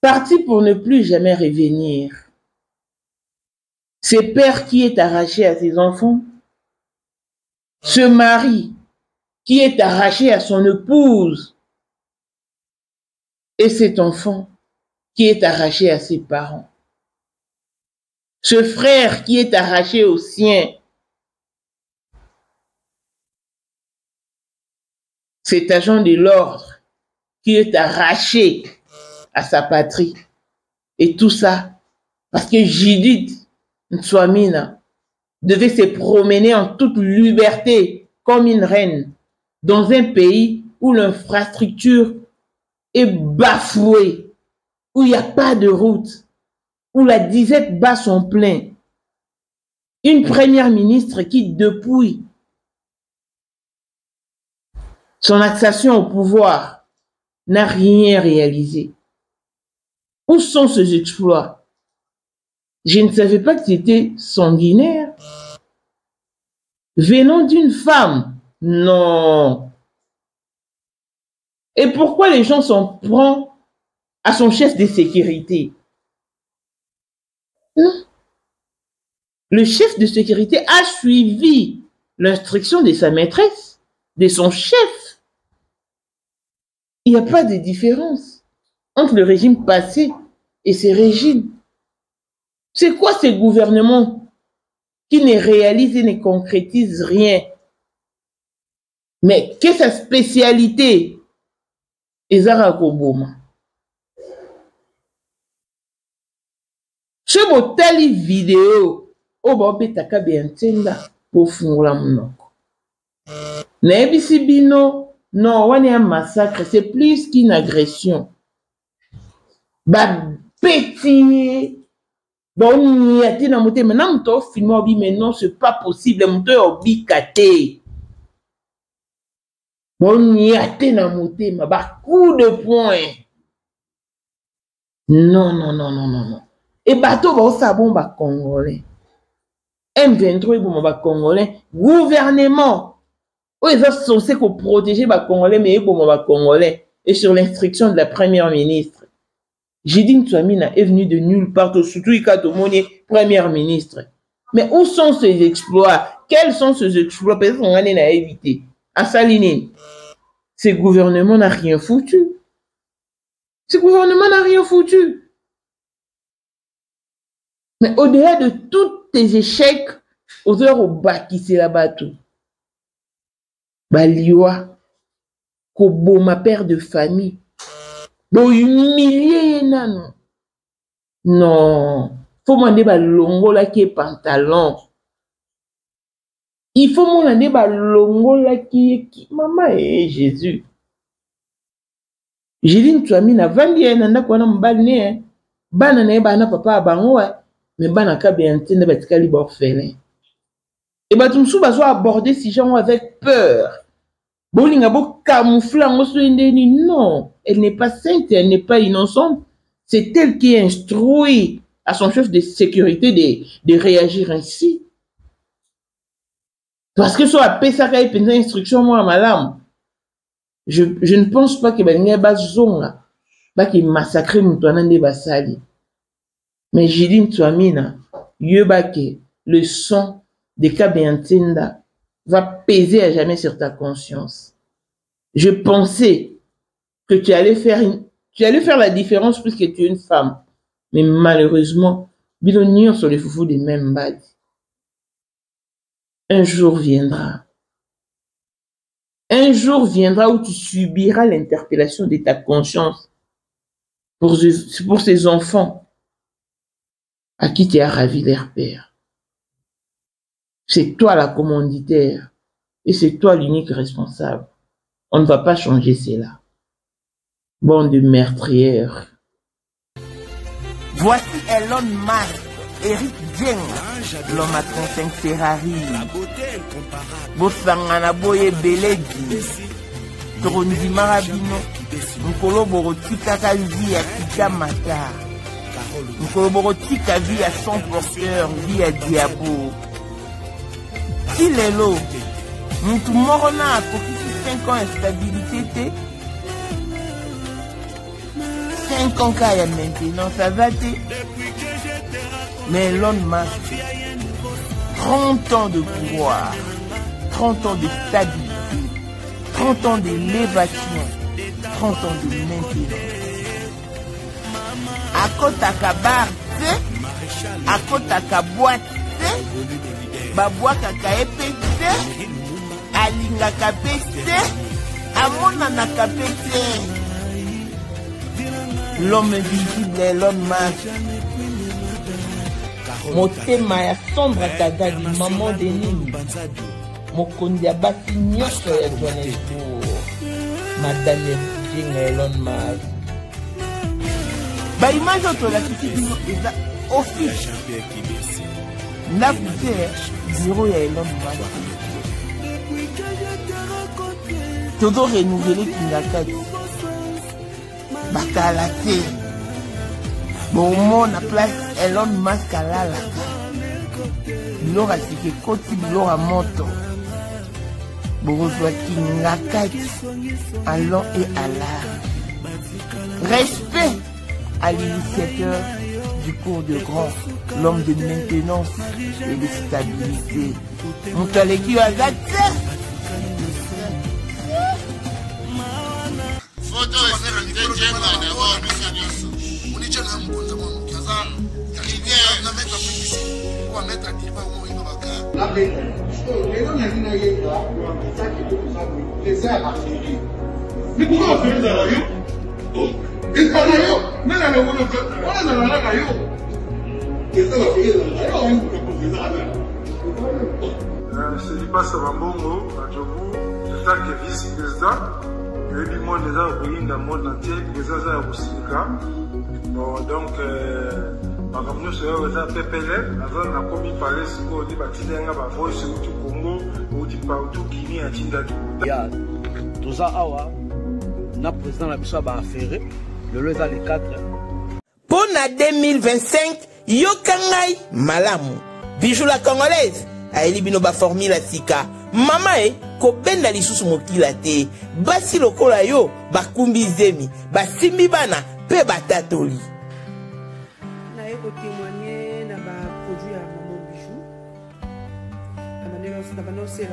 parti pour ne plus jamais revenir. Ce père qui est arraché à ses enfants, ce mari qui est arraché à son épouse, et cet enfant qui est arraché à ses parents. Ce frère qui est arraché aux siens. Cet agent de l'ordre qui est arraché à sa patrie. Et tout ça parce que Judith Ntsoamina devait se promener en toute liberté comme une reine dans un pays où l'infrastructure est bafouée, où il n'y a pas de route, où la disette bat son plein. Une première ministre qui, depuis son accession au pouvoir, n'a rien réalisé. Où sont ses exploits? Je ne savais pas que c'était sanguinaire. Venant d'une femme, non. Et pourquoi les gens s'en prennent à son chef de sécurité? Non. Le chef de sécurité a suivi l'instruction de sa maîtresse, de son chef. Il n'y a pas de différence entre le régime passé et ces régimes. C'est quoi ces gouvernements qui ne réalisent et ne concrétisent rien? Mais qu'est sa spécialité? Ezara Koboma. Ce botali vidéo, oba betaka bientenda pour fungula monoko. Naebisi bino, non, wane un massacre, c'est plus qu'une agression. Ba petit. Bon, il y a des gens qui maintenant filmé, mais non, c'est pas possible. Monto obi kate. Bon, il y a des gens qui ba coup de poing. Non, non, non, non, non, non. Et bateau ba sabon ba congolais. M23 bon ba congolais. Gouvernement. Où ils sont censés protéger ba congolais, mais bon ba congolais. Et sur l'instruction de la première ministre. Judith Ntsoamina est venue de nulle part, surtout Ikatomoni, première ministre. Mais où sont ses exploits? Quels sont ses exploits? Peut-être qu'on a évité. À Saline, ce gouvernement n'a rien foutu. Ce gouvernement n'a rien foutu. Mais au-delà de tous tes échecs, aux heures au baki, c'est là-bas tout. Baliwa, Kobo, ma père de famille. Bon, humilié, non. Non. Faut demander ba longo là qui est pantalon. Il faut demander ba longo là qui est maman et Jésus. Judith Ntsoamina vandi nanda kwa na mbali bana na bana papa bango mais bana ka bien tende batikali ba orphelin. Et ba tumsu ba so aborder ces gens avec peur. Bolinga bo camoufler ngo so ndeni non, elle n'est pas sainte, elle n'est pas innocente. C'est elle qui instruit à son chef de sécurité de réagir ainsi. Parce que soit après ça, quand il y a une instruction, moi, madame, je ne pense pas que y ait des zonga, qu'il massacre Moutouanan de Bassali. Mais Judith Ntsoamina, le son de Kabentenda va peser à jamais sur ta conscience. Je pensais que tu allais faire la différence puisque tu es une femme. Mais malheureusement, Bilonion sont les foufous des mêmes bagues. Un jour viendra. Un jour viendra où tu subiras l'interpellation de ta conscience pour ces enfants à qui tu as ravi leur père. C'est toi la commanditaire et c'est toi l'unique responsable. On ne va pas changer cela. Bande de meurtrières. Voici Elon Musk, Eric Dieng, l'homme à 35 Ferrari. Bosangana boye belegi. Torondi marabino. Nkolo borotika kazi ya Kikamata. Nkolo borotika vie à son porteur, vie à Diabo. Kilelo. Muntu morona a kokisi 5 ans instabilité te. 5 ans qu'il y a maintenant, ça va te. Mais Elon Musk, 30 ans de pouvoir, 30 ans de stabilité, 30 ans d'élévation, 30 ans de maintenance. À côté à bar, à côté à boîte, babois kaka épété, alinga kapété, amona na kapété. L'homme invisible Elon Musk. Motema ya Sandra Kagadi, maman de Nini. Mokondi ya basi nyonso ya Johannesburg. Madame Jinga Elon Musk. Ba image auto la kiti bino eza office. Na kute bureau ya Elon Musk. Todo renouveler Kingakati. Bakalate. Bon, mon place Elon Musk à la bilora sike koti bilora moto. Bon, soit Kingakati. Allons et à la. Respect à l'initiateur du cours de grand, l'homme de maintenance et de stabilité. Mon collègue a gâté. C'est pas ça va bongo, c'est ça qui est vice-président. Et puis moi, les gens dans le monde entier, les gens sont bon, donc, ma commune c'est un PPL, avant la commune parlait ce qu'on dit, Batilenga, Bavoy, c'est au Congo, ou du partout, Guinée, à Tindatu. Il y a tout ça, le président de la mission a affairé, le lieu les 4. Pour la 2025, Yokangai Malamu, Bijou la Congolaise, a éliminé la formule la Sika. Mama kobenda lisusu mokila te basi lokola yo bakumbi zemi basimbi bana pe batatoli na ko témoigner na ba produit à Maman Bijou na annoncé la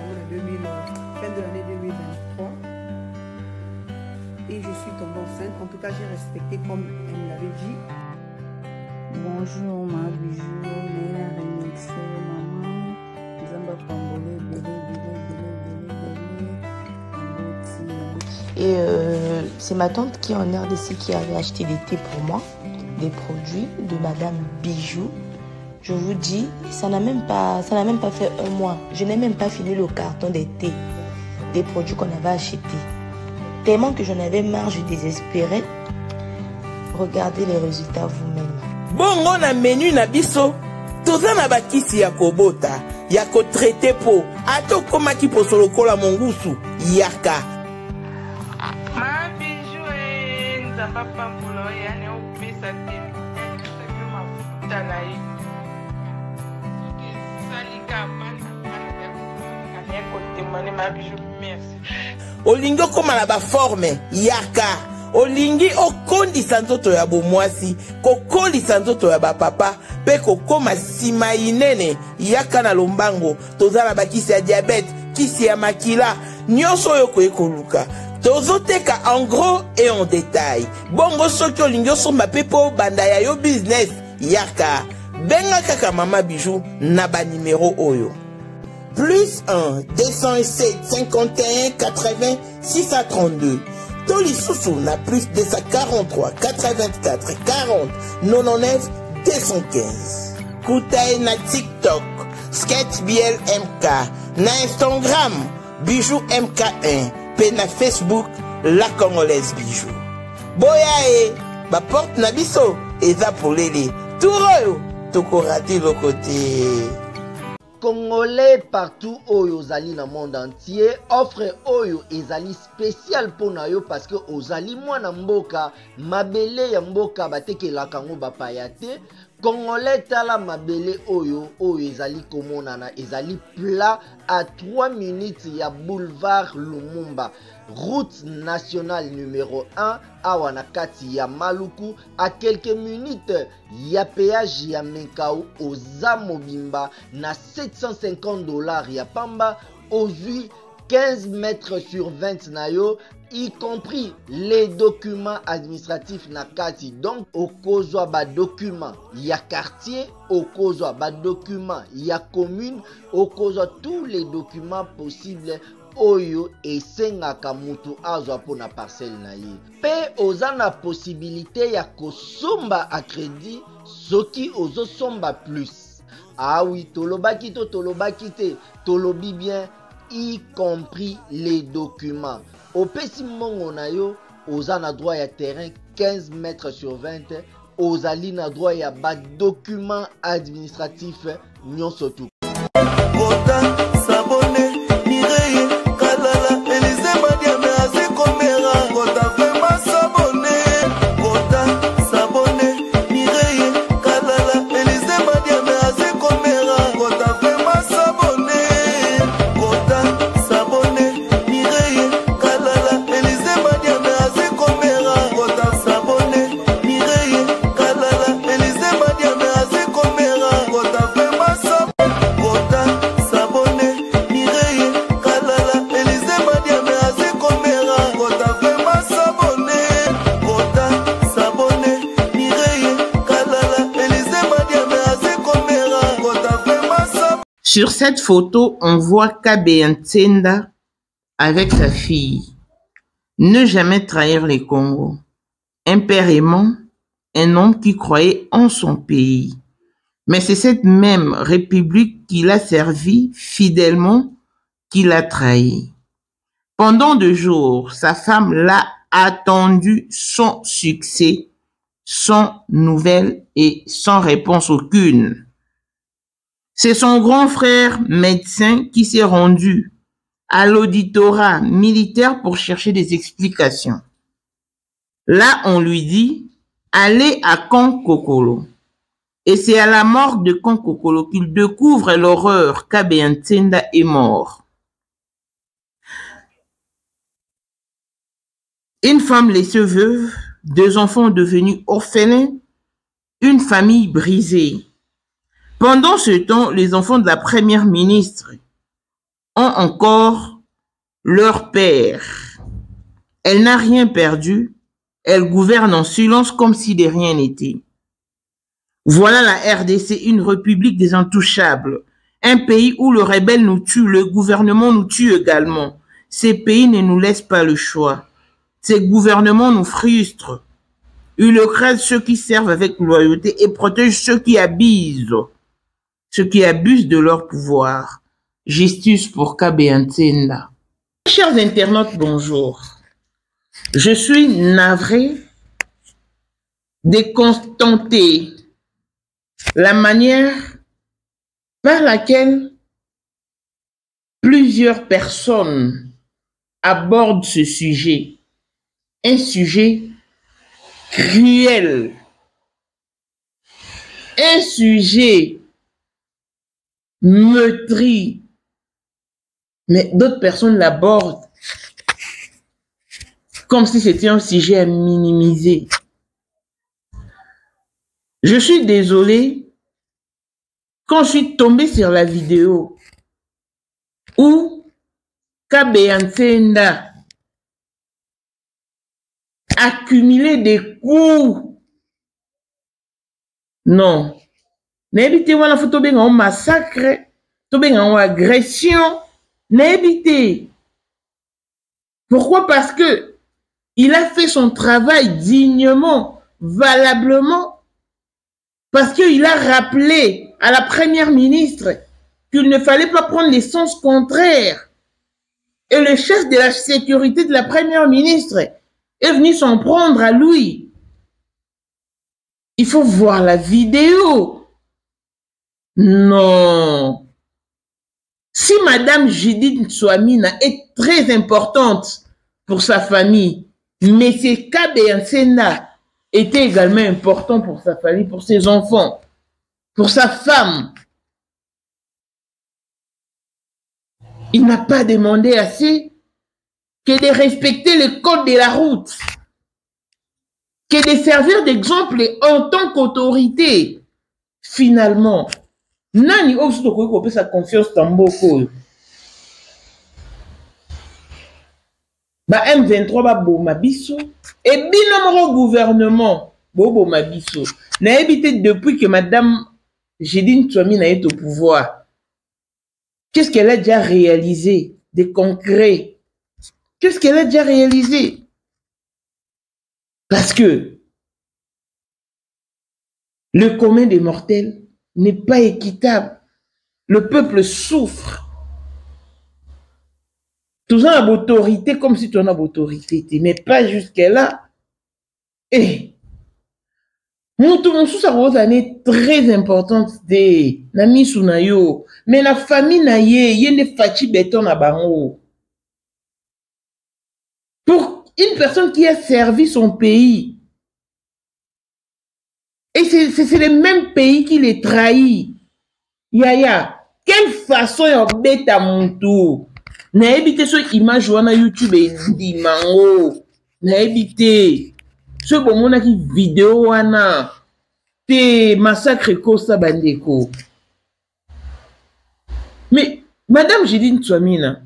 fin de l'année 2023 et je suis tombée enceinte. En tout cas, j'ai respecté comme elle me l'avait dit. Bonjour ma Bijou, Néla Remixé, maman, Zamba Pambole, Et c'est ma tante qui est en RDC qui avait acheté des thés pour moi, des produits de Madame Bijou. Je vous dis, ça n'a même pas fait un mois. Je n'ai même pas fini le carton des thés, des produits qu'on avait achetés. Tellement que j'en avais marre, je désespérais. Regardez les résultats vous-même. Bon, on a menu na biso. Toza na bakisi ya kobota, ya ko traité po. Ato koma ki po solo kola mongusu, yaka. Ma Bijou nzamba pambulo yani opesa te. Ma futa na ye. Salika bana ko témoigner ma Bijou, merci. Olingo koma na ba forme, yaka. Olingi okondisa nzoto ya bomwasi, kokolisa nzoto ya bapapa, pe kokoma sima inene, yaka na lombango, tozala bakisi ya diabète, kisi ya makila, nyonso yoko ekoluka. Tozoteka en gros et en détail. Bongo soki olingi osomba pepo banda ya yo business, yaka. Benga kaka Mama Bijou na ba numéro oyo. Plus 1 207 51 80 632. Toli Soussou na plus 243 84 40 99 215. Koutae na TikTok, Sketch BLMK, na Instagram, Bijou MK1, pe na Facebook, La Congolaise Bijou. Boya ba porte na biso, eza polele, touroyo, tokorati le côté. Congolais partout oyo ozali na monde entier, offre oyo ezali spécial pour na yo parce que ozali mwana mboka, mabele ya mboka batekela kango bapaya te. Congolais tala mabele oyo ezali komonana, ezali plat à 3 minutes ya boulevard Lumumba. route nationale numéro 1 awa na kati ya Maluku, à quelques minutes ya péage ya Menkau oza mobimba na 750 $ ya pamba, ozui 15 mètres sur 20 na yo, y compris les documents administratifs na kati. Donc okozwa ba document ya quartier, okozwa ba document ya commune, okozwa tous les documents possibles oyo esengaka mutu azwa pona parcelle na ye. Pe oza na possibilité ya kosomba a crédit soki ozosomba plus. Ah oui, tolobaki to tolobaki te, tolobi bien, y compris les documents. Opesi mongo na yo, oza na droit ya terrain 15 mètres sur 20, ozali na droit ya ba document administratif nyonso tu. Sur cette photo, on voit Kabé Ntsenda avec sa fille. Ne jamais trahir les Congos. Un père aimant, un homme qui croyait en son pays. Mais c'est cette même république qu'il a servi fidèlement qu'il a trahi. Pendant 2 jours, sa femme l'a attendu sans succès, sans nouvelles et sans réponse aucune. C'est son grand frère médecin qui s'est rendu à l'auditorat militaire pour chercher des explications. Là, on lui dit, allez à Kankokolo. Et c'est à la mort de Kankokolo qu'il découvre l'horreur qu'Kabé Ntsenda est mort. Une femme laissée veuve, 2 enfants devenus orphelins, une famille brisée. Pendant ce temps, les enfants de la première ministre ont encore leur père. Elle n'a rien perdu. Elle gouverne en silence comme si de rien n'était. Voilà la RDC, une république des intouchables. Un pays où le rebelle nous tue, le gouvernement nous tue également. Ces pays ne nous laissent pas le choix. Ces gouvernements nous frustrent. Ils écrasent ceux qui servent avec loyauté et protègent ceux qui abusent de leur pouvoir. Justice pour Kabé Ntsenda. Chers internautes, bonjour. Je suis navré de constater la manière par laquelle plusieurs personnes abordent ce sujet. Un sujet cruel. Un sujet meurtri. Mais d'autres personnes l'abordent comme si c'était un sujet à minimiser. Je suis désolé quand je suis tombé sur la vidéo où Kabé Ntsenda accumulait des coups. Non. N'ébitez voilà photo bien en massacre, to bien en agression. N'ébitez. Pourquoi? Parce que il a fait son travail dignement, valablement, parce qu'il a rappelé à la première ministre qu'il ne fallait pas prendre les sens contraires. Et le chef de la sécurité de la première ministre est venu s'en prendre à lui. Il faut voir la vidéo. Non. Si Madame Judith Nsouamina est très importante pour sa famille, mais c'est Kabé Ntsenda était également important pour sa famille, pour ses enfants, pour sa femme. Il n'a pas demandé assez que de respecter le code de la route, que de servir d'exemple en tant qu'autorité. Finalement, nani aussi de sa confiance dans beaucoup. Ba M23 ba boma biso et bino gouvernement bo boma biso. Na évité depuis que madame Gédine Tchouamina est au pouvoir. Qu'est-ce qu'elle a déjà réalisé de concret? Qu'est-ce qu'elle a déjà réalisé? Parce que le commun des mortels n'est pas équitable. Le peuple souffre. Tout ça a l'autorité comme si tu en as l'autorité, mais pas jusque-là. Et mon ça rose année très importante de la mise nayo, mais la famille naye, y ne fachi béton à bango. Pour une personne qui a servi son pays, et c'est le même pays qui les trahit. Yaya, quelle façon y'a bête à mon tour? N'a évité ce image wana YouTube et dit mango. N'a évité ce bon mon qui vidéo wana te massacre kosa bandeko. Mais madame Gédine Tchouamina,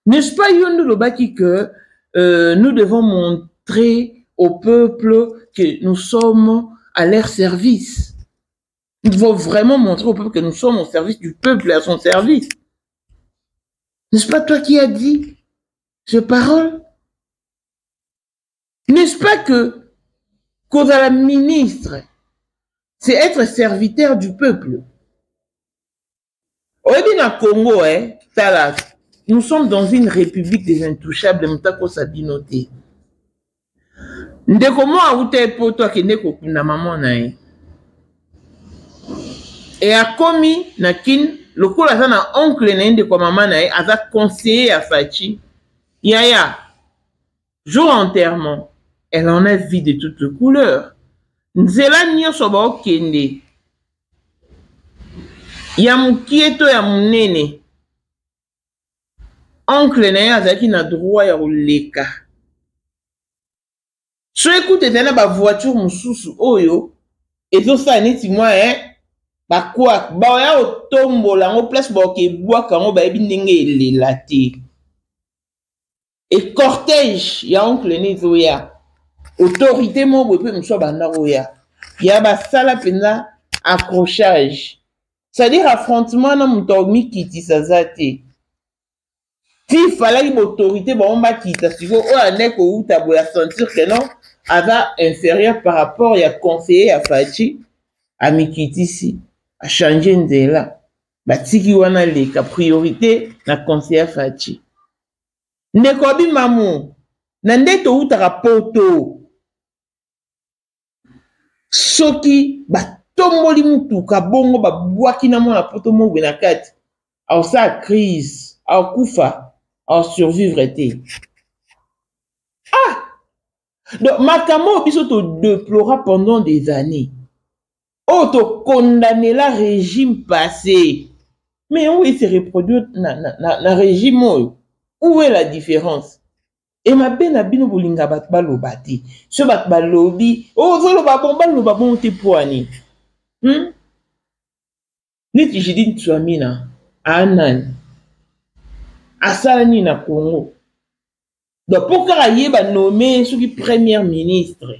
n'est-ce pas yon le baki que nous devons montrer au peuple que nous sommes à leur service. Nous devons vraiment montrer au peuple que nous sommes au service du peuple et à son service. N'est-ce pas toi qui as dit ces paroles? N'est-ce pas que cause à la ministre, c'est être serviteur du peuple? Au Bénin Congo, nous sommes dans une république des intouchables, Mtako Sabinoté. Ndeko mo aute pour toi qui n'est qu'au maman nae. Et a commis na kin le coup là na oncle nae de quoi maman nae a conseillé à Fachi. Yaya, jour enterrement, elle en a vu de toutes les couleurs. Nzela nyo soba okende. Ya mukieto ya munene. Oncle nae azaki na droit ya oleka. So écoute tena ba voiture mususu oyo ezo sa neti moi ba quoi ba ya otombola ngo place ba ke bwaka ngo ba ebi ndenge elela te. Et cortège ya oncle nezo ya autorité mo bo pe mso banda oya ya ba sala penza accrochage, c'est-à-dire affrontement na mutomi kiti sazate. S'il fallait une autorité, bon, bah, qui t'a suivi, ou un écho où t'as beau sentir que non,ava inférieur par rapport à conseiller à Fachi, à Mikitisi, à changer Ndela. Bah, tiki wana leka priorité, na conseiller à Fachi. Nekobi mamu, nandeto ou t'as poto. Soki, bah, tomboli mutuka, bongo, bah, boaki na mona poto mo benakati. Alors ça, crise, alors koufa. En survivre été. Ah! Donc, Makamo biso te déplora pendant des années. Oh, te condamné la régime passé. Mais où est se reproduit na régime? Où est la différence? Et ma bena bino bolinga batba lobati. Ce batba lobi. Oh, zo loba bon te poani. Neti Gédine Tchouamina. Anan. Asalani na Congo. Donc pourquoi il va nommer ce qui premier ministre,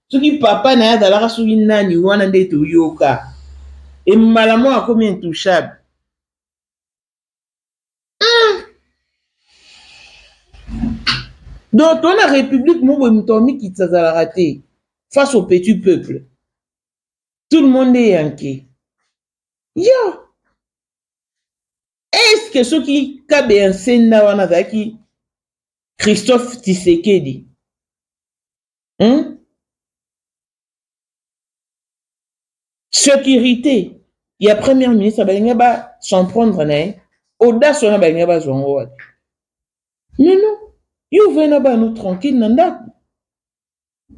ce qui papa na dalara ce qui nani wana ndeto yoka et malamo a comme intouchable. Donc dans la République mo mtomi qui tsazala raté face au petit peuple. Tout le monde est yanké. Yo. Est-ce que ceux qui cabe un senda wana zaki Christophe Tshisekedi sécurité, il y a premier ministre balinga ba s'en prendre na audace na balinga ba zongo. Mais non, you vena ba nous tranquille nanda.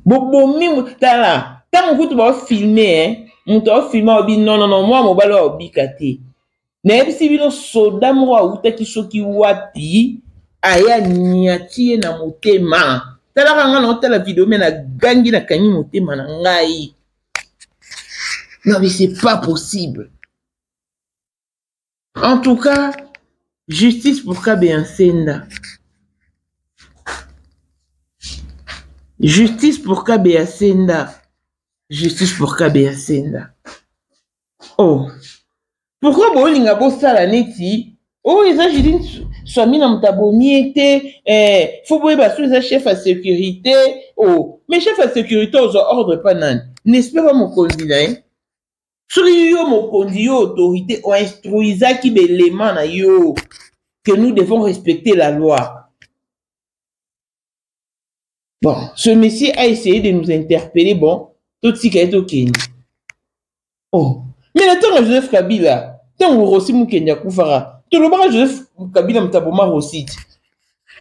Bobo mi tala, tant que tu vas filmer on t'a filmé obi non moi mo balo obi kate. Na ebisi bino soda mo uta ki soki wati aya niatie na motema talaka nga na otala video me na gangi na kanyi motema na ngai. Non mais c'est pas possible. En tout cas, justice pour Kabe Nsenda. Justice pour Kabe Nsenda. Justice pour Kabe Nsenda. Oh. Pourquoi bolinga bosala neti? Oh, ils ont dit Swami na mutabomi était faut boye baso les chef à sécurité. Oh, mais chef à sécurité aux ordre pas nan. N'est-ce pas mon candidat hein? Sur yo mon candidat autorité ont instruisa qui l'élément na yo que nous devons respecter la loi. Bon, ce monsieur a essayé de nous interpeller bon, tout ce qui est OK. Oh, mais attends Joseph Kabila, tant ou Rossi Mukenya Koufara. Tu le vois Joseph Kabila mtaboma Rossi.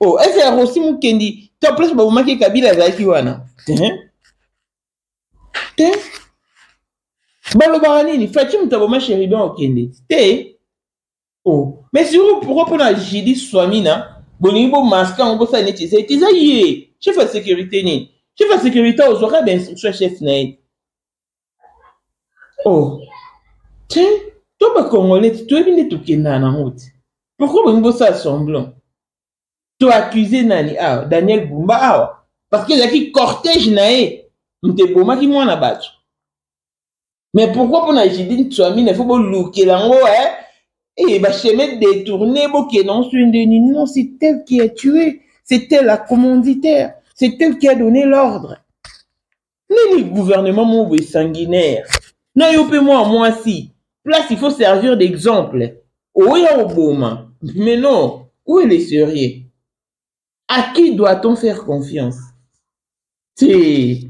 Oh, est-ce que Rossi Mukendi, tu as plus baboma que Kabila zaki wana. Te Baloba nini, fati mtaboma Sheridan Okende. Te oh, mais si vous pourquoi pour la Jidi Swamina, bonibo masque on bossa neti, c'est yé. Chef de sécurité ni. Chef de sécurité aux horaires d'instruction chef naï. Oh. Tiens, toi pas congolais, tu es venu tout kenda na route. Pourquoi vous ne ça semblant? Tu as accusé Nani ah Daniel Bumba ah parce qu'il y a qui cortège naé, m'te boma qui moi na battu. Mais pourquoi pour na Jidine Tswami il faut pas looker lango hein? Et bah chemin détourné bo que non sur une non c'est elle qui a tué, c'est elle la commanditaire, c'est elle qui a donné l'ordre. Le gouvernement mon sanguinaire. Non yopé moi si. Place, il faut servir d'exemple. Oh, il y a Obama. Mais non, où est le sérieux? À qui doit-on faire confiance? C'est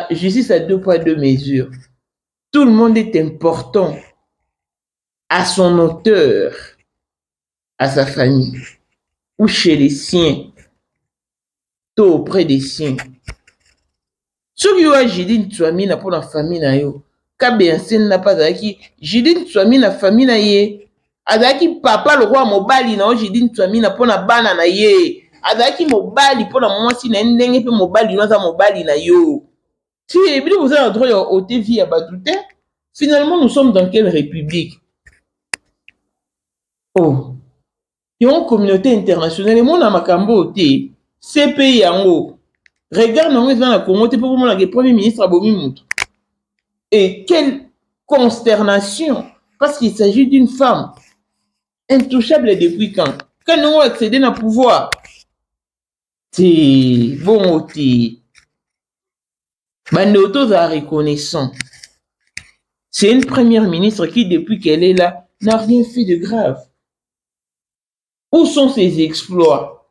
justice à 2 poids 2 mesures. Tout le monde est important. À son auteur, à sa famille, ou chez les siens, tout auprès des siens. Ceux qui ont Jidine Tswami pour la famille na yo. Kabe Nsenda pas zaki Jidine Tswami na famille na ye azaki papa le roi mobali na Jidine Tswami na pona bana na ye azaki mobali pona mwasi na ndenge pe mobali na za mobali na yo si ebili vous avez droit au TV à Badouté. Finalement nous sommes dans quelle république? Oh il y a une communauté internationale et mon amakambo te CPI yango regarde non dans la Congo pour mon le premier ministre Abomi Moutou. Et quelle consternation, parce qu'il s'agit d'une femme intouchable depuis quand? Quand nous avons accédé à pouvoir, c'est bon, Bandoto a reconnaissant. C'est une première ministre qui, depuis qu'elle est là, n'a rien fait de grave. Où sont ses exploits?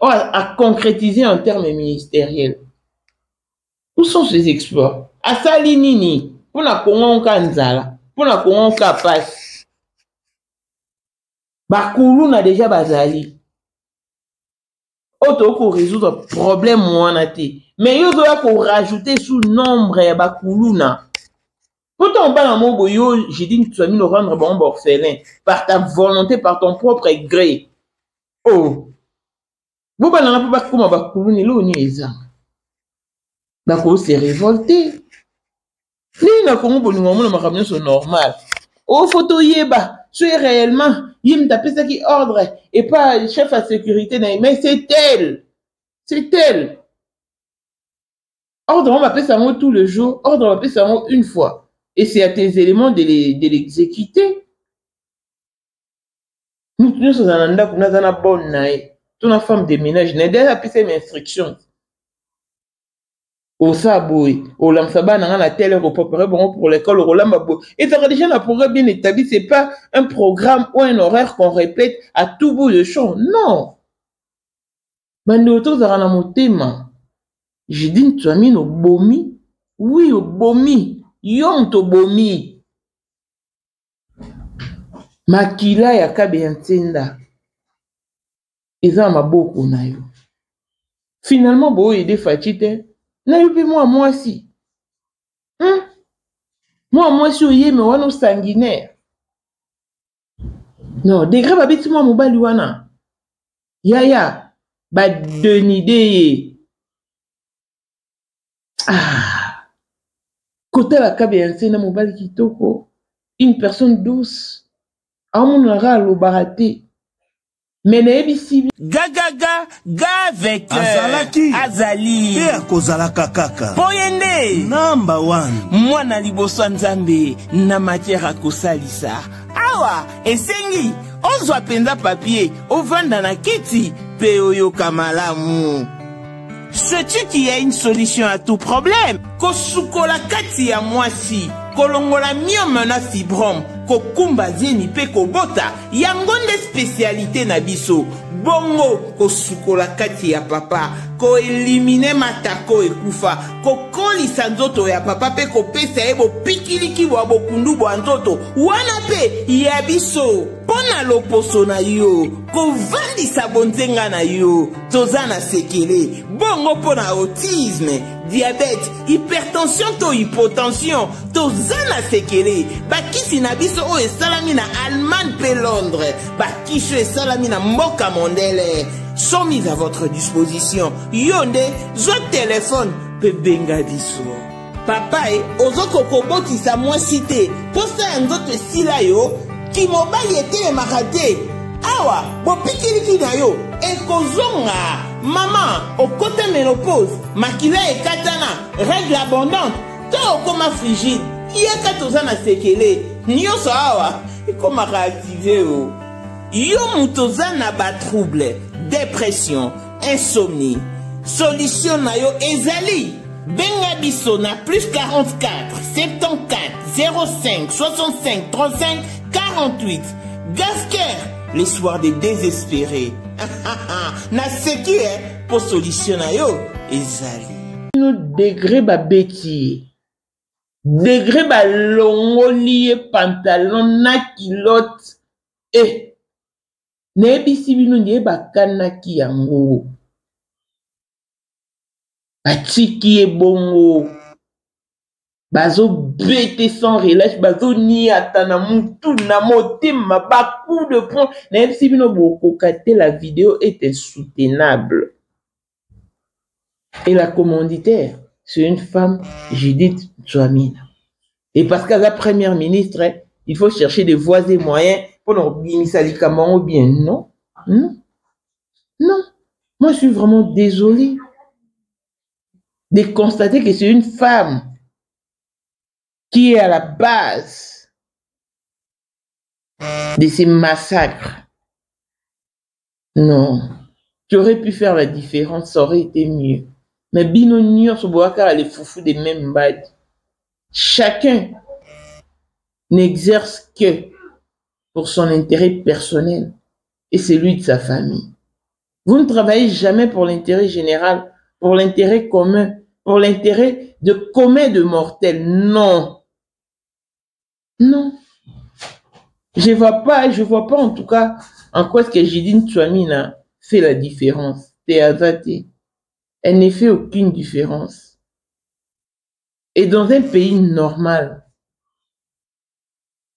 À concrétiser en termes ministériels. Où sont ses exploits? Asali nini pour na Congo kanzala pour na Congo kapas bakulu na déjà bazali auto ko résoudre problème wana te mais yo doit pour rajouter sous nombre ya bakulu na pourtant ba na mobo yo Jidine Tswami le rendre bon orphelin par ta volonté par ton propre gré. Oh vous ba na pas kuma bakulu ni lo ni eza bako se révolter. Ni na Congo bolingo mo na makamyo so normal. O photo yeba, c'est réellement yim tapé ça qui ordre et pas chef à sécurité mais c'est elle. C'est elle. Ordre on m'appelle ça moi tout le jour, ordre on m'appelle ça moi une fois et c'est à tes éléments de l'exécuter. Nous sommes en anda kuna zana bonne nae. Toute femme de ménage n'a déjà appelé mes instructions. Au saboui, au lamsaba n'a la télé repopéré bon pour l'école au lambabo. Et ça déjà un programme bien établi, c'est pas un programme ou un horaire qu'on répète à tout bout de champ. Non. Bandoto zara motema. Jidine Tswami no bomi. Oui, au bomi. Yom to bomi. Makila ya Kabe Nsenda. Eza maboko na yo. Finalement, bo aider Fatite. Na yupi moi si. Moi si oye me wano sanguinaire. Non, degré babeti moi mobali wana. Yaya, ba denide. Ah. Côté la kabiense na mobali kitoko. Une personne douce. Amon nara lo baraté. Mais naebisi Gagaga, ga avec Azalaki. Azali. Te akozalaka kaka. Poyende. Number one. Mwana liboso nzambe na matière à kosalisa. Awa, esengi, ozwa penza papier, ovanda na kiti, pe oyoka malamu. Sais-tu qu'il y a une solution à tout problème? Kosukola kati ya mwasi, kolongola myome na fibrome, kokumba zeni pe kobota, yango nde spécialité na biso. Bongo kosukola kati ya papa, ko elimine matako ekufa, kokolisa nzoto ya papa pe kopesa ebo pikiliki bwa bokundu bwa nzoto, wana pe ya biso. Pona loposo na yo, kovandisa bonzenga na yo, toza na sekele, bongo pona autisme, diabète, hypertension to hypotension, toza na sekele, bakisi na biso o esalami na Allemagne pe Londres, bakisho esalami na mboka mondele, sont mis à votre disposition. Yonde, zo téléphone, pe benga biso. Papa ozoko kobotisa mwasi te, posa nzoto esila yo, ki mobali etelemaka te. Awa, bopikiliki na yo, ekozonga. Maman, okote ménopause, makila ekatana, règle abondante, to okoma frigide, yaka toza na sekele, nyonso awa, ekomaka activé o. Yo mutoza na ba trouble, dépression, insomnie. Solution na yo ezali. Benga biso na plus 44 74 05 65 35 48. Gasker, les soirs des désespérés. Na seki pour solution na yo ezali. Nous degré ba beti. Degré ba longoli pantalon na kilote. Nebisi bino ndiye bakanaki yango. Batiki e bongo. Bazo bete sans relâche, bazo ni atana mutu na motema, bacoup de poing. Nebisi bino boko kate, la vidéo est insoutenable. Et la commanditaire, c'est une femme, Judith Djamena. Et parce qu'elle est la première ministre, il faut chercher des voies et moyens pour l'organiser ou bien. Non, non, non. Moi, je suis vraiment désolée de constater que c'est une femme qui est à la base de ces massacres. Non. Tu aurais pu faire la différence, ça aurait été mieux. Mais Bino Nior, Sobouakar, les foufous des mêmes bades. Chacun n'exerce que pour son intérêt personnel et celui de sa famille. Vous ne travaillez jamais pour l'intérêt général, pour l'intérêt commun, pour l'intérêt de commun de mortels. Non. Non. Je vois pas en tout cas en quoi est-ce que Judith Djamena fait la différence. Elle ne fait aucune différence. Et dans un pays normal,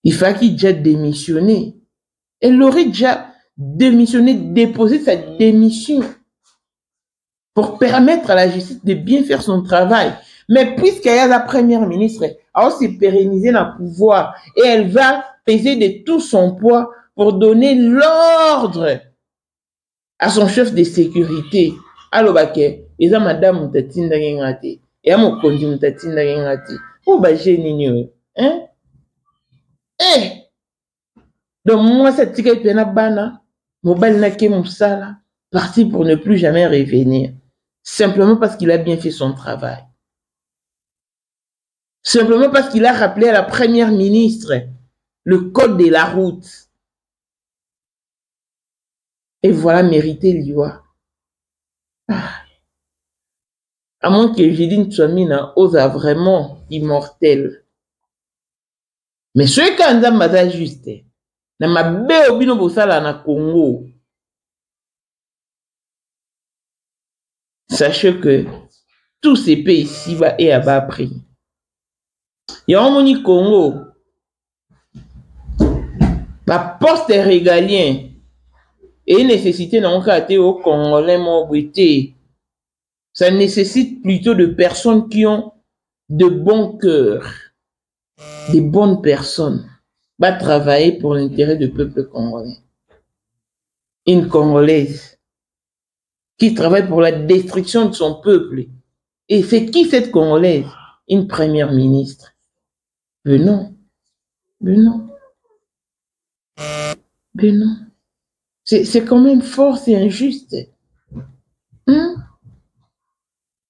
il fallait qu'il déjà démissionné. Elle aurait déjà démissionné, déposé sa démission pour permettre à la justice de bien faire son travail. Mais puisqu'elle est la première ministre, elle va se pérenniser dans le pouvoir et elle va peser de tout son poids pour donner l'ordre à son chef de sécurité. Alors, et ça, madame, mutatinda ngati. Et à mon conduit, mutatinda ngati. Ou bah, j'ai nini, hein? Donc, moi, cette tika pena bana, mobile na ke moussala, parti pour ne plus jamais revenir. Simplement parce qu'il a bien fait son travail. Simplement parce qu'il a rappelé à la première ministre le code de la route. Et voilà, mérité l'IOA. À moins que Judith Djamena ose vraiment immortel. Mais ce qu'on a juste, na mabe obino bosala na Congo. Sachez que tous ces pays ici-bas est à bas prix. Il y a un moni Congo. Ba poste régalien et nécessité non caté au Congolais mobilité. Ça nécessite plutôt de personnes qui ont de bons cœurs, des bonnes personnes, va travailler pour l'intérêt du peuple congolais. Une Congolaise qui travaille pour la destruction de son peuple. Et c'est qui cette Congolaise? Une première ministre. Venons. C'est quand même fort, c'est injuste.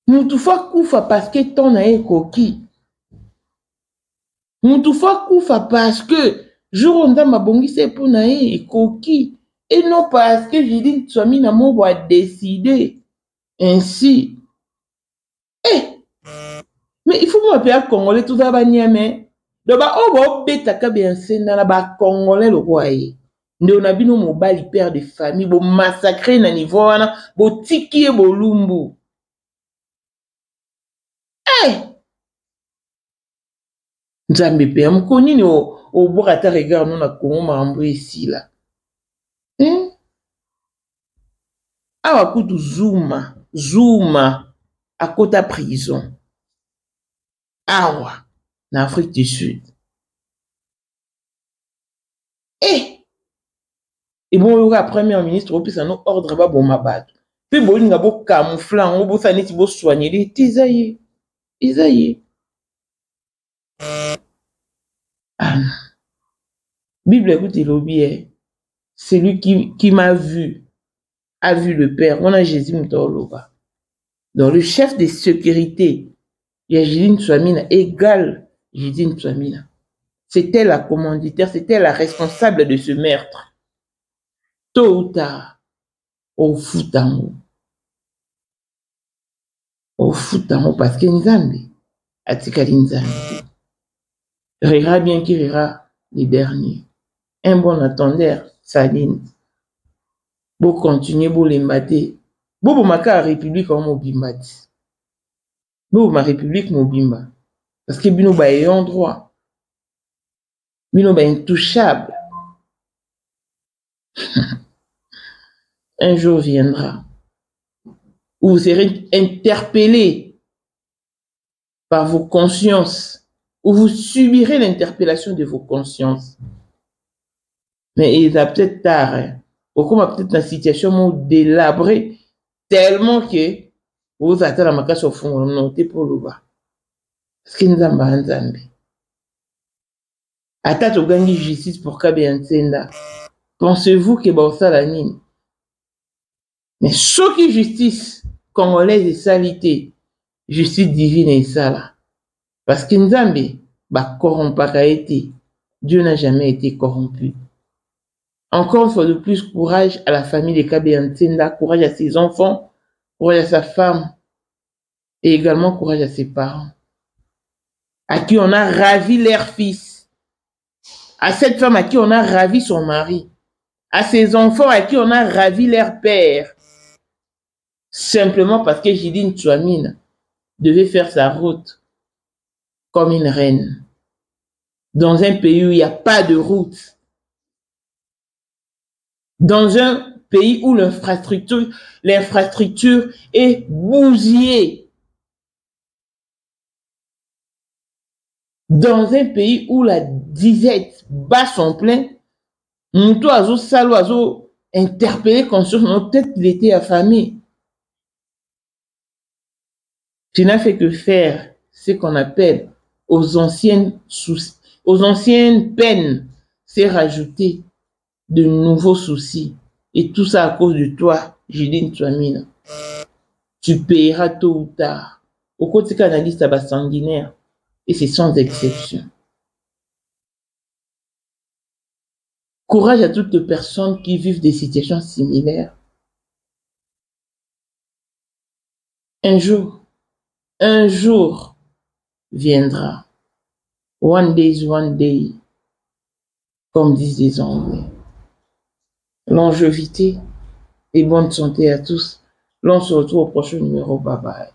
Mutufa kufa parce que ton a koki. Mutufa kufa parce que jour on a mabongi c'est pour nae koki. Et non parce que j'ai dit Swami Namo a décidé ainsi. Mais il faut m'appeler à Congolais tout ça va niamé. Donc bah on va bêta bien sena la ba Congolais le roi. Nous on a vu nos mobile père de famille bo massacrer na niveau wana bo tiki e bo lumbu. Nzambe pe amkoni ni au borata regard nous na Congo mambo ici là. Awa kutu Zuma à Kota prison. Awa na Afrique du Sud. Et bon yoka premier ministre au plus un ordre ba bon mabat. Puis bon nga bo camouflant, on bo saneti bo soigner les tisaye. Bible écoute lobby, celui qui m'a vu a vu le Père. On a Jésus Mtoloba. Donc le chef de sécurité, Yajidine Swamina, égale Yajidine Swamina. C'était la commanditaire, c'était la responsable de ce meurtre. Tôt ou tard, au Foutango. Parce que Nzambi, Atikali Nzambi. Rira bien qui rira les derniers. Un bon attendeur, Saline. Beau continuer, beau les mater. Beau maka république en mobimbati. Beau ma république mobimba. Parce que bino ba ayant droit. Bino ba intouchable. Un jour viendra où vous serez interpellé par vos consciences, où vous subirez l'interpellation de vos consciences. Mais il a peut-être tard, hein. Ou comme peut-être une situation délabrée, tellement que vous attendez la macasse au fond, on note pour le bas. Parce qu'il nous a manzambi. Attends, au gagner justice pour Kabe Nsenda. Pensez-vous que Bausa la nine? Mais ce qui justice congolaise et salité, justice divine et ça. Parce que Nzambe, corrompu a été. Dieu n'a jamais été corrompu. Encore une fois de plus, courage à la famille de Kabe Nsenda, courage à ses enfants, courage à sa femme, et également courage à ses parents, à qui on a ravi leur fils, à cette femme à qui on a ravi son mari, à ses enfants à qui on a ravi leur père, simplement parce que Jidine Swamina devait faire sa route comme une reine, dans un pays où il n'y a pas de route. Dans un pays où l'infrastructure est bousillée. Dans un pays où la disette bat son plein, Moutou Azo Salo Azo interpellé consciemment, peut-être qu'il était affamé. Tu n'as fait que faire ce qu'on appelle aux anciennes peines, c'est rajouter de nouveaux soucis. Et tout ça à cause de toi, Jidine Swamina. Tu payeras tôt ou tard. Au côté canaliste, ça va sanguinaire. Et c'est sans exception. Courage à toutes les personnes qui vivent des situations similaires. Un jour viendra. One day is one day. Comme disent les Anglais. Longévité et bonne santé à tous. L'on se retrouve au prochain numéro. Bye bye.